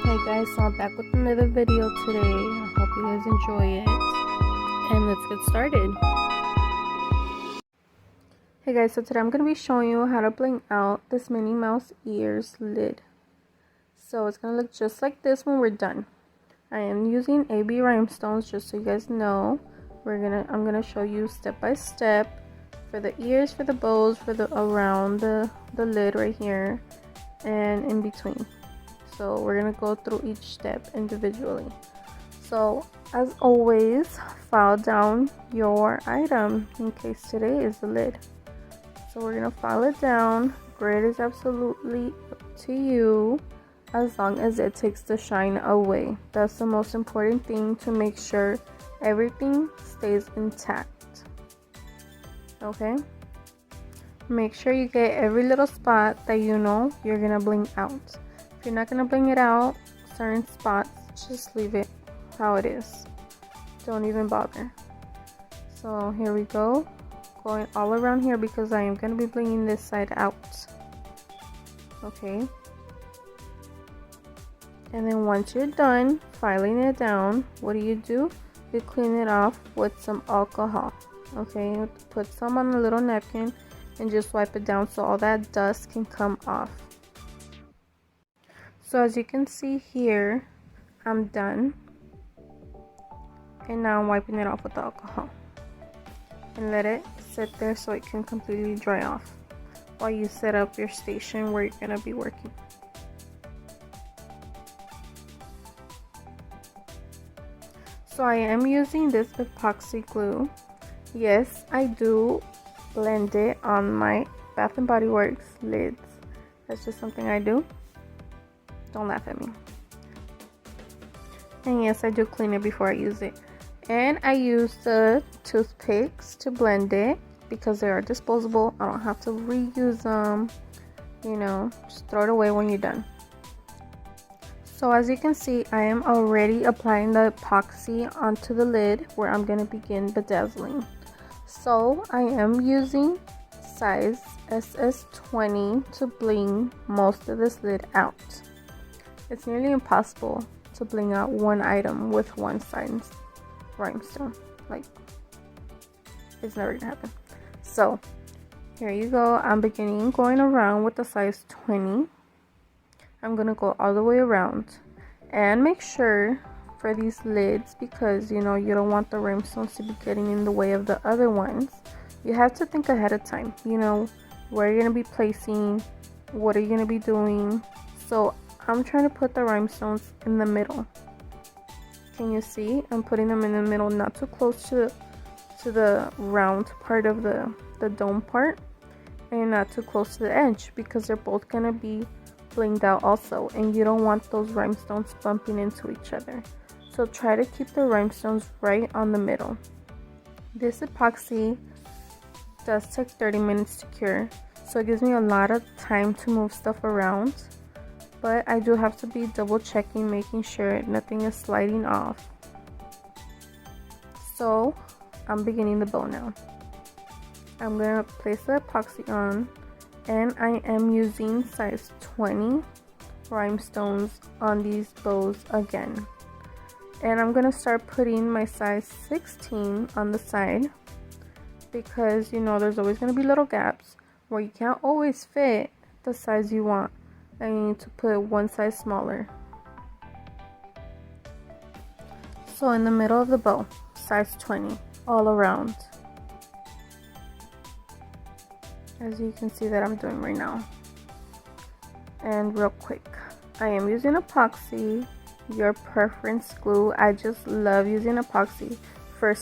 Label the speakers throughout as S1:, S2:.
S1: Hey guys, so I'm back with another video today. I hope you guys enjoy it. And let's get started. Hey guys, so today I'm going to be showing you how to bling out this Minnie Mouse ears lid. So it's going to look just like this when we're done. I am using AB rhinestones, just so you guys know. I'm going to show you step by step for the ears, for the bows, for the around the lid right here, and in between. So we're going to go through each step individually. So as always, file down your item in case today is the lid. So we're going to file it down. Grid is absolutely up to you, as long as it takes the shine away. That's the most important thing, to make sure everything stays intact. Okay? Make sure you get every little spot that you know you're going to bling out. If you're not going to bling it out, certain spots, just leave it how it is. Don't even bother. So here we go. Going all around here because I am going to be blinging this side out. Okay. And then once you're done filing it down, what do? You clean it off with some alcohol. Okay. Put some on a little napkin and just wipe it down so all that dust can come off. So as you can see here, I'm done. And now I'm wiping it off with the alcohol. And let it sit there so it can completely dry off while you set up your station where you're going to be working. So I am using this epoxy glue. Yes, I do blend it on my Bath & Body Works lids. That's just something I do. Don't laugh at me. And yes, I do clean it before I use it. And I use the toothpicks to blend it because they are disposable. I don't have to reuse them. You know, just throw it away when you're done. So as you can see, I am already applying the epoxy onto the lid where I'm going to begin bedazzling. So I am using size SS20 to bling most of this lid out. It's nearly impossible to bling out one item with one size rhinestone. Like, it's never gonna happen. So here you go. I'm beginning going around with the size 20. I'm gonna go all the way around, and make sure for these lids, because you know you don't want the rhinestones to be getting in the way of the other ones, you have to think ahead of time. You know where you're gonna be placing, what are you gonna be doing. So I'm trying to put the rhinestones in the middle. Can you see? I'm putting them in the middle, not too close to the round part of the dome part, and not too close to the edge, because they're both gonna be blinged out also, and you don't want those rhinestones bumping into each other. So try to keep the rhinestones right on the middle. This epoxy does take 30 minutes to cure, so it gives me a lot of time to move stuff around. But I do have to be double checking, making sure nothing is sliding off. So I'm beginning the bow now. I'm going to place the epoxy on, and I am using size 20 rhinestones on these bows again. And I'm going to start putting my size 16 on the side, because you know there's always going to be little gaps where you can't always fit the size you want. I need to put one size smaller. So in the middle of the bow, size 20 all around, as you can see that I'm doing right now. And real quick, I am using epoxy, your preference glue. I just love using epoxy for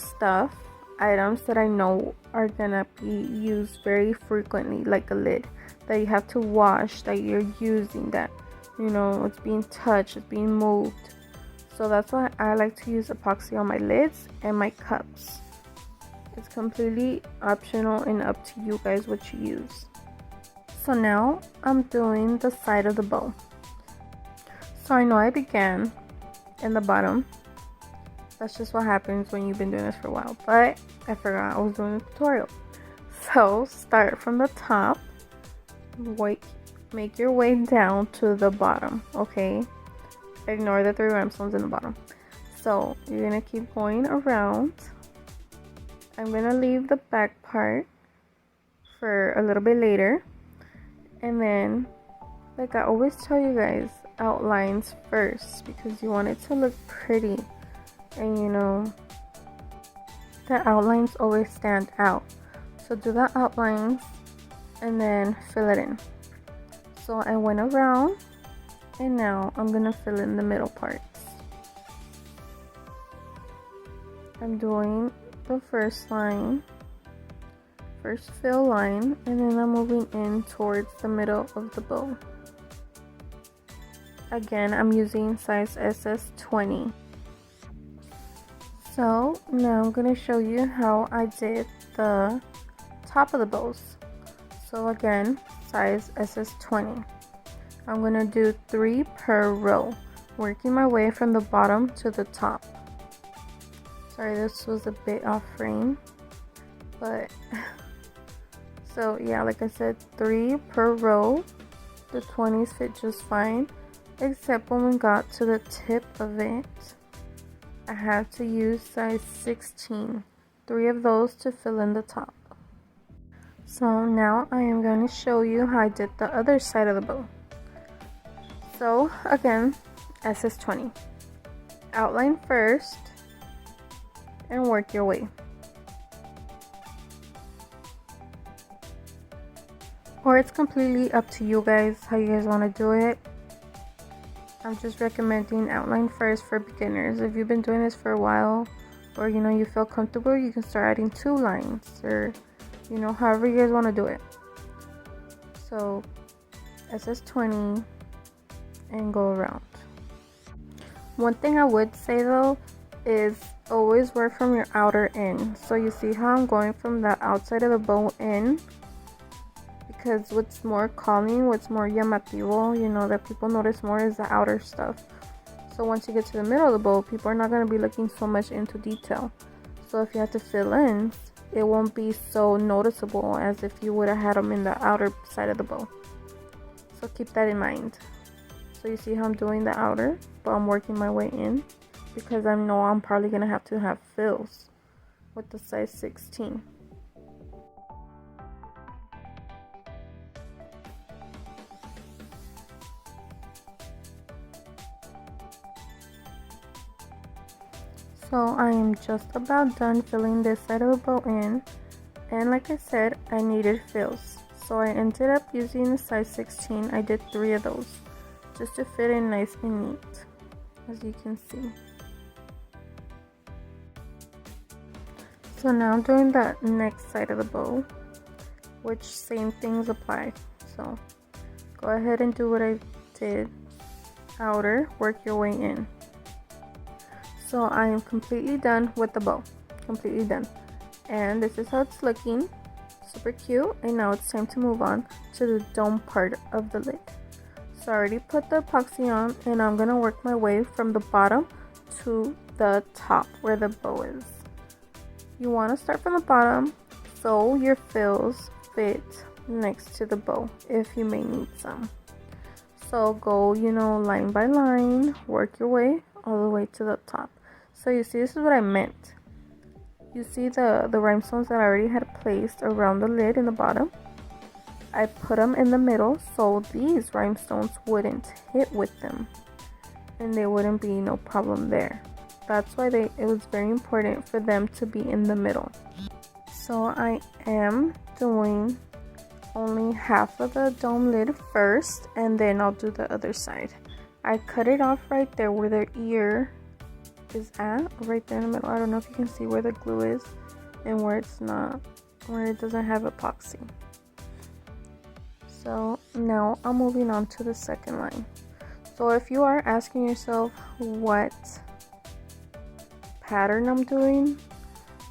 S1: items that I know are gonna be used very frequently, like a lid that you have to wash, that you're using, that you know it's being touched, it's being moved. So that's why I like to use epoxy on my lids and my cups. It's completely optional and up to you guys what you use. So now I'm doing the side of the bow. So I know I began in the bottom. That's just what happens when you've been doing this for a while, but I forgot I was doing a tutorial. So start from the top, make your way down to the bottom. Okay, Ignore the 3 rhinestones in the bottom. So you're gonna keep going around. I'm gonna leave the back part for a little bit later, and then, like I always tell you guys, outlines first, because you want it to look pretty, and you know the outlines always stand out. So do the outlines and then fill it in. So I went around, and now I'm gonna fill in the middle parts. I'm doing the first line, first fill line, and then I'm moving in towards the middle of the bow. Again, I'm using size SS20. So now I'm going to show you how I did the top of the bows. So again, size SS20. I'm going to do 3 per row, working my way from the bottom to the top. Sorry, this was a bit off frame, but so yeah, like I said, 3 per row. The 20s fit just fine, except when we got to the tip of it, I had to use size 16, 3 of those to fill in the top. So now I am going to show you how I did the other side of the bow. So again, SS20, outline first and work your way. Or it's completely up to you guys how you guys want to do it. I'm just recommending outline first for beginners. If you've been doing this for a while, or you know you feel comfortable, you can start adding 2 lines, or you know, however you guys want to do it. So SS20 and go around. One thing I would say though is always work from your outer in. So you see how I'm going from the outside of the bow in, because what's more calming, what's more llamativo, you know, that people notice more, is the outer stuff. So once you get to the middle of the bow, people are not going to be looking so much into detail. So if you have to fill in, it won't be so noticeable as if you would have had them in the outer side of the bow. So keep that in mind. So you see how I'm doing the outer, but I'm working my way in, because I know I'm probably going to have fills with the size 16. So I am just about done filling this side of the bow in, and like I said, I needed fills, so I ended up using the size 16. I did 3 of those just to fit in nice and neat, as you can see. So now I'm doing the next side of the bow, which same things apply. So go ahead and do what I did. Outer, work your way in. So I am completely done with the bow, completely done, and this is how it's looking, super cute. And now it's time to move on to the dome part of the lid. So I already put the epoxy on, and I'm gonna work my way from the bottom to the top where the bow is. You want to start from the bottom so your fills fit next to the bow if you may need some. So go, you know, line by line, work your way all the way to the top. So you see, this is what I meant. You see the rhinestones that I already had placed around the lid in the bottom? I put them in the middle so these rhinestones wouldn't hit with them, and there wouldn't be no problem there. That's why it was very important for them to be in the middle. So I am doing only half of the dome lid first, and then I'll do the other side. I cut it off right there where their ear is at, right there in the middle. I don't know if you can see where the glue is and where it's not, where it doesn't have epoxy. So now I'm moving on to the second line. So if you are asking yourself what pattern I'm doing,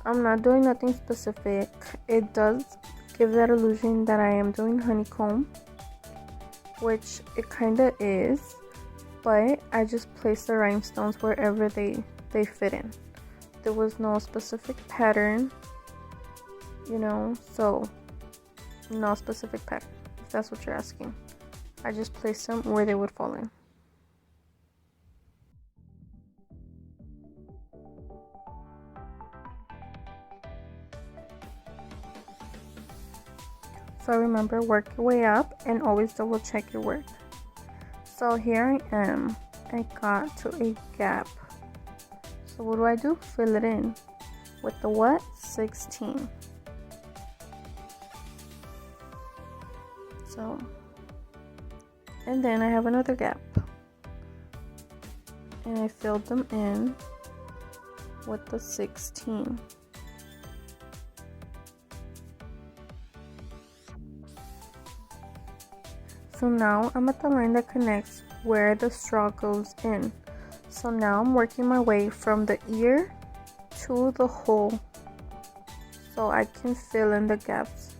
S1: I'm not doing nothing specific. It does give that illusion that I am doing honeycomb, which it kind of is, but I just placed the rhinestones wherever they fit in. There was no specific pattern, you know, so no specific pattern, if that's what you're asking. I just placed them where they would fall in. So remember, work your way up and always double check your work. So here I am. I got to a gap. So what do? Fill it in with the what? 16. So, and then I have another gap. And I filled them in with the 16. So now I'm at the line that connects where the straw goes in. So now I'm working my way from the ear to the hole so I can fill in the gaps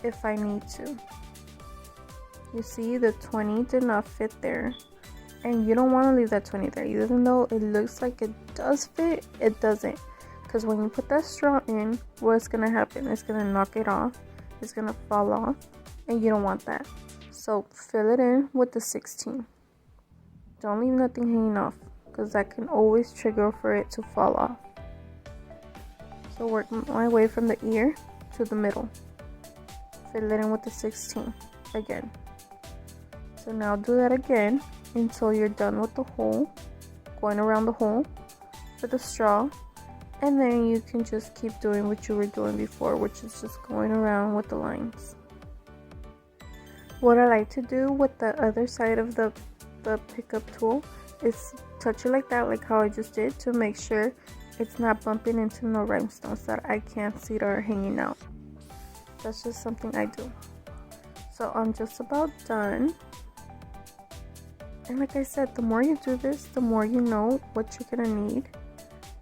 S1: if I need to. You see, the 20 did not fit there, and you don't want to leave that 20 there. Even though it looks like it does fit, it doesn't, because when you put that straw in, what's gonna happen? It's gonna knock it off, it's gonna fall off, and you don't want that. So fill it in with the 16. Don't leave nothing hanging off, because that can always trigger for it to fall off. So work my way from the ear to the middle. Fill it in with the 16 again. So now do that again until you're done with the hole, going around the hole for the straw, and then you can just keep doing what you were doing before, which is just going around with the lines. What I like to do with the other side of the pickup tool is touch it like that, like how I just did, to make sure it's not bumping into no rhinestones that I can't see that are hanging out. That's just something I do. So I'm just about done. And like I said, the more you do this, the more you know what you're gonna need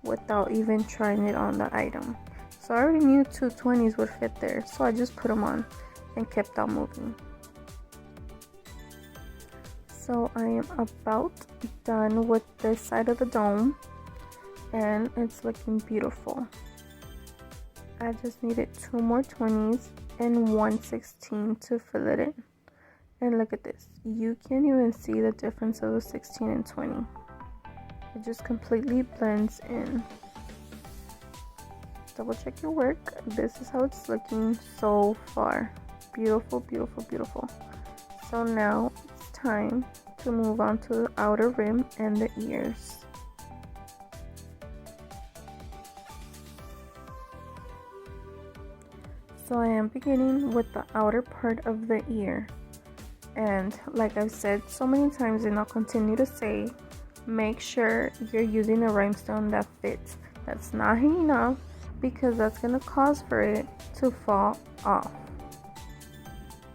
S1: without even trying it on the item. So I already knew 2 20s would fit there, so I just put them on and kept on moving. So I am about done with this side of the dome, and it's looking beautiful. I just needed 2 more 20s and 1 16 to fill it in. And look at this, you can't even see the difference of the 16 and 20. It just completely blends in. Double check your work. This is how it's looking so far. Beautiful, beautiful, beautiful. So now it's time to move on to the outer rim and the ears. So I am beginning with the outer part of the ear. And like I've said so many times, and I'll continue to say, make sure you're using a rhinestone that fits, that's not hanging off, because that's going to cause for it to fall off,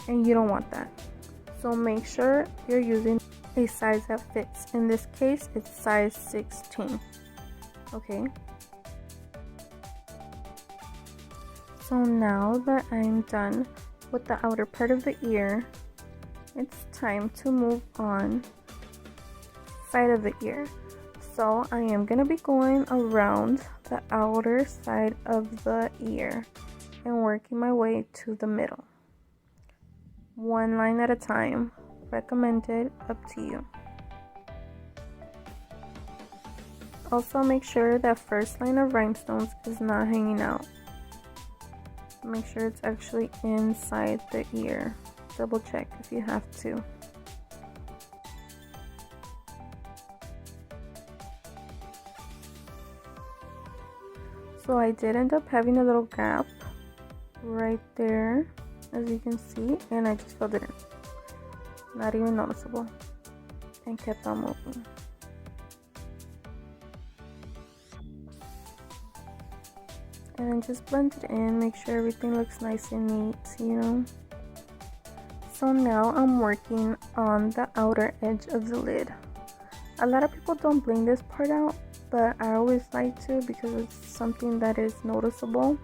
S1: and you don't want that. So make sure you're using a size that fits. In this case, it's size 16. Okay, so now that I'm done with the outer part of the ear, it's time to move on side of the ear. So I am going to be going around the outer side of the ear and working my way to the middle. One line at a time. Recommended, up to you. Also make sure that first line of rhinestones is not hanging out. Make sure it's actually inside the ear. Double check if you have to. So I did end up having a little gap right there, as you can see, and I just filled it in. Not even noticeable, and kept on moving. And then just blend it in, make sure everything looks nice and neat, you know. So now I'm working on the outer edge of the lid. A lot of people don't bling this part out, but I always like to because it's something that is noticeable.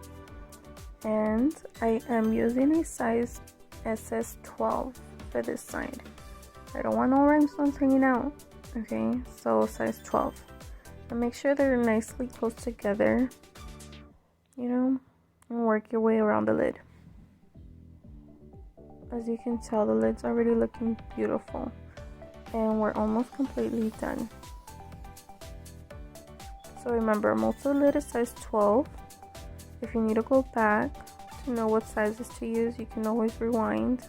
S1: And I am using a size SS12 for this side. I don't want no rhinestones hanging out, okay? So size 12. And make sure they're nicely close together, you know, and work your way around the lid. As you can tell, the lid's already looking beautiful, and we're almost completely done. So remember, most of the lid is size 12. If you need to go back to know what sizes to use, you can always rewind.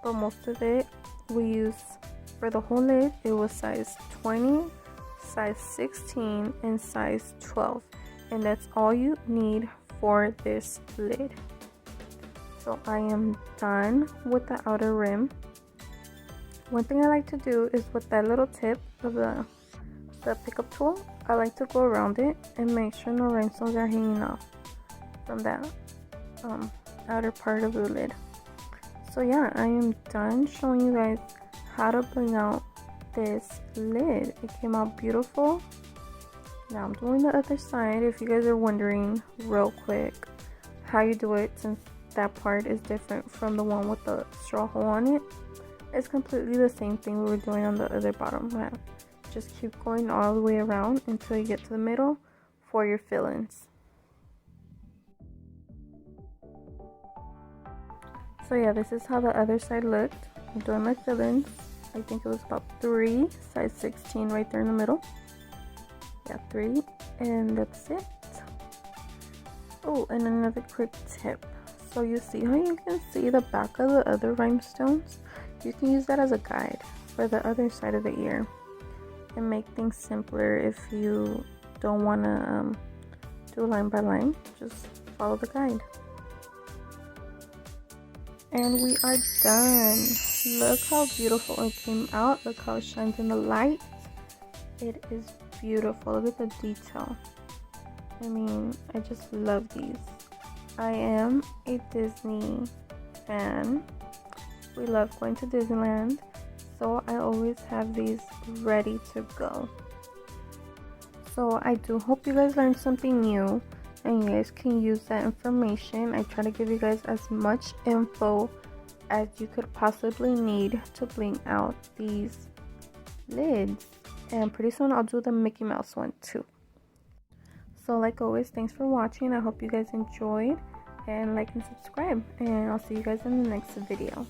S1: But most of it we use for the whole lid, it was size 20, size 16, and size 12. And that's all you need for this lid. So I am done with the outer rim. One thing I like to do is with that little tip of the pickup tool, I like to go around it and make sure no rhinestones are hanging off from that outer part of the lid. So yeah, I am done showing you guys how to bling out this lid. It came out beautiful. Now I'm doing the other side. If you guys are wondering real quick how you do it, since that part is different from the one with the straw hole on it, it's completely the same thing we were doing on the other bottom half. Just keep going all the way around until you get to the middle for your fillings. So yeah, this is how the other side looked. I'm doing my fillings. I think it was about 3, size 16 right there in the middle. Yeah, 3, and that's it. Oh, and another quick tip. So you see how you can see the back of the other rhinestones? You can use that as a guide for the other side of the ear and make things simpler if you don't want to do line by line. Just follow the guide. And we are done. Look how beautiful it came out. Look how it shines in the light. It is beautiful. Look at the detail. I mean, I just love these. I am a Disney fan. We love going to Disneyland, so I always have these ready to go. So I do hope you guys learned something new and you guys can use that information. I try to give you guys as much info as you could possibly need to bling out these lids. And pretty soon I'll do the Mickey Mouse one too. So like always, thanks for watching. I hope you guys enjoyed, and like and subscribe, and I'll see you guys in the next video.